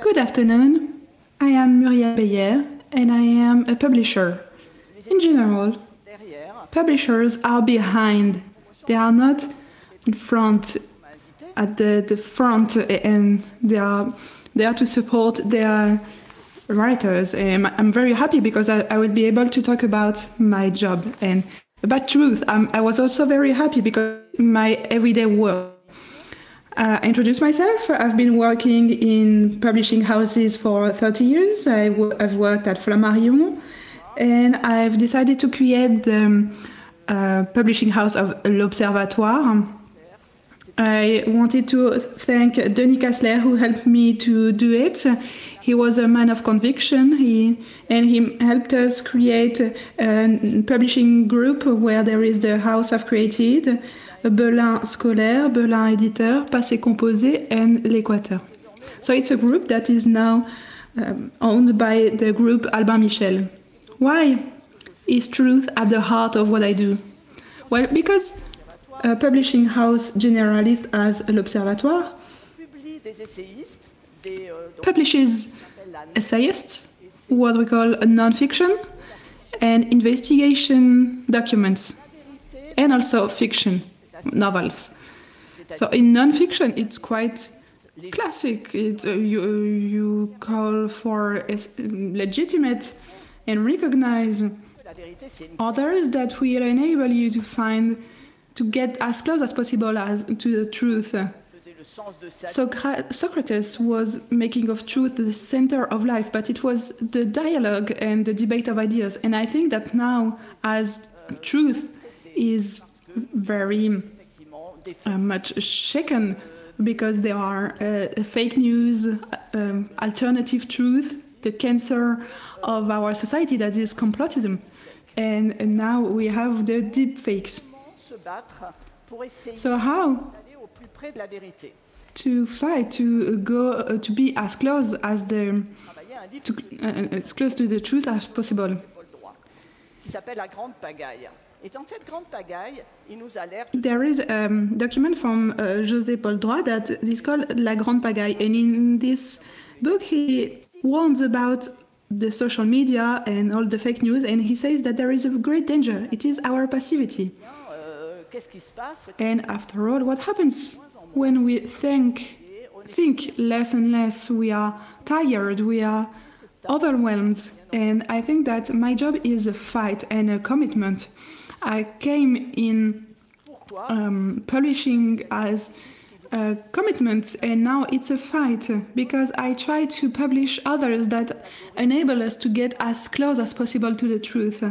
Good afternoon. I am Muriel BEYER and I am a publisher. In general, publishers are behind. They are not in front, at the front, and they are there to support their writers. I'm very happy because I will be able to talk about my job and about truth. I was also very happy because my everyday work. I introduce myself. I've been working in publishing houses for 30 years. I've worked at Flammarion, and I've decided to create the publishing house of L'Observatoire. I wanted to thank Denis Kassler, who helped me to do it. He was a man of conviction, he helped us create a publishing group where there is the House I've created, Belin Scolaire, Belin Éditeur, Passé Composé, and L'Équateur. So it's a group that is now owned by the group Albin Michel. Why is truth at the heart of what I do? Well, because a publishing house generalist as L'Observatoire publishes essayists, what we call a non-fiction, and investigation documents, and also fiction novels. So in non-fiction, it's quite classic. You call for legitimate and recognize others that will enable you to get as close as possible to the truth. Socrates was making of truth the center of life, but it was the dialogue and the debate of ideas. And I think that now, as truth is very much shaken because there are fake news, alternative truth, the cancer of our society that is complotism. And now we have the deep fakes. So how to fight to go to be as close as as close to the truth as possible? There is a document from José Paul Droit that is called La Grande Pagaille, and in this book he warns about the social media and all the fake news, and he says that there is a great danger. It is our passivity. And after all, what happens when we think less and less? We are tired, we are overwhelmed. And I think that my job is a fight and a commitment. I came in publishing as a commitment, and now it's a fight because I try to publish others that enable us to get as close as possible to the truth.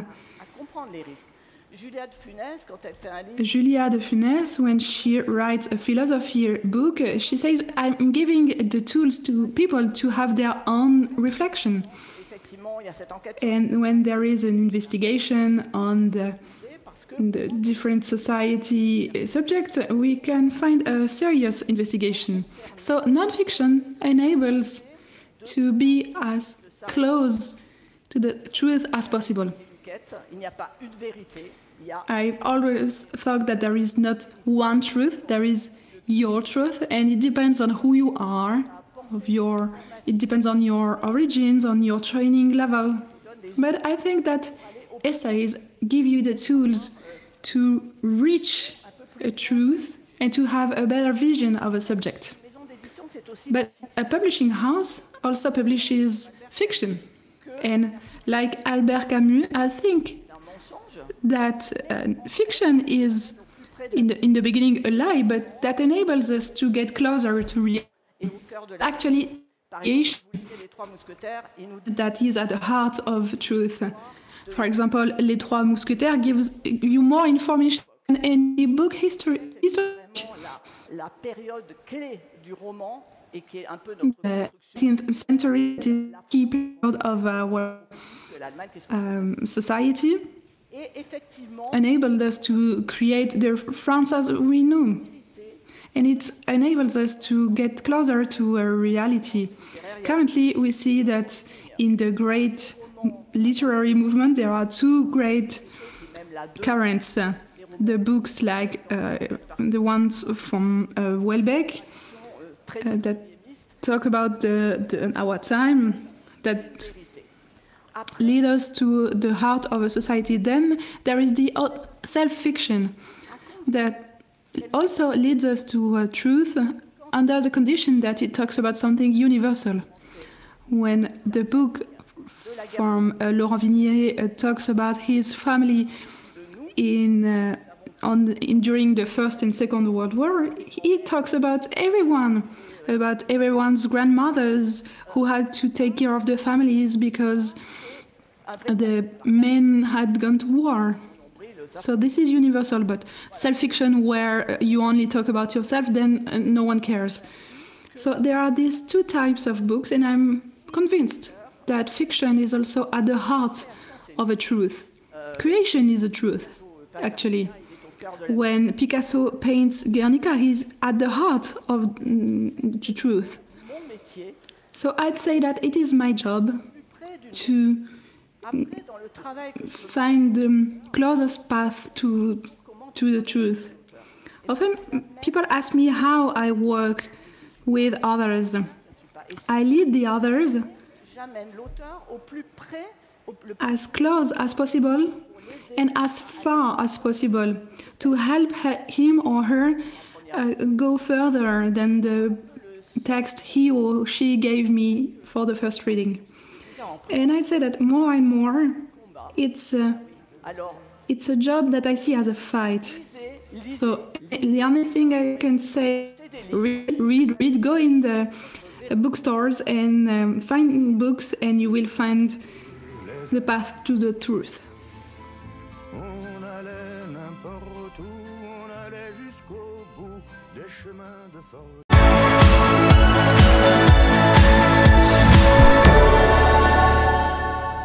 Julia de Funès, when she writes a philosophy book, she says, I'm giving the tools to people to have their own reflection. And when there is an investigation on the different society subjects, we can find a serious investigation. So non-fiction enables to be as close to the truth as possible. I've always thought that there is not one truth, there is your truth, and it depends on who you are, it depends on your origins, on your training level. But I think that essays give you the tools to reach a truth and to have a better vision of a subject. But a publishing house also publishes fiction. And like Albert Camus, I think that fiction is, in the beginning, a lie, but that enables us to get closer to reality. Actually, that is at the heart of truth. For example, Les Trois Mousquetaires gives you more information than any book history. The 18th century is a key period of our society, enabled us to create the France as we know. And it enables us to get closer to a reality. Currently, we see that in the great literary movement, there are two great currents. The books like the ones from Welbeck, that talk about our time, that lead us to the heart of a society. Then there is the self-fiction that also leads us to truth under the condition that it talks about something universal. When the book from Laurent Vignier talks about his family during the First and Second World War, he talks about everyone's grandmothers who had to take care of their families because the men had gone to war. So this is universal, but self-fiction where you only talk about yourself, then no one cares. So there are these two types of books, and I'm convinced that fiction is also at the heart of a truth. Creation is a truth, actually. When Picasso paints Guernica, he's at the heart of the truth. So I'd say that it is my job to find the closest path to the truth. Often people ask me how I work with others. I lead the others as close as possible and as far as possible to help him or her go further than the text he or she gave me for the first reading. And I'd say that more and more, it's a job that I see as a fight. So the only thing I can say, read, go in the bookstores and find books, and you will find the path to the truth. On allait n'importe où, on allait jusqu'au bout des chemins de force.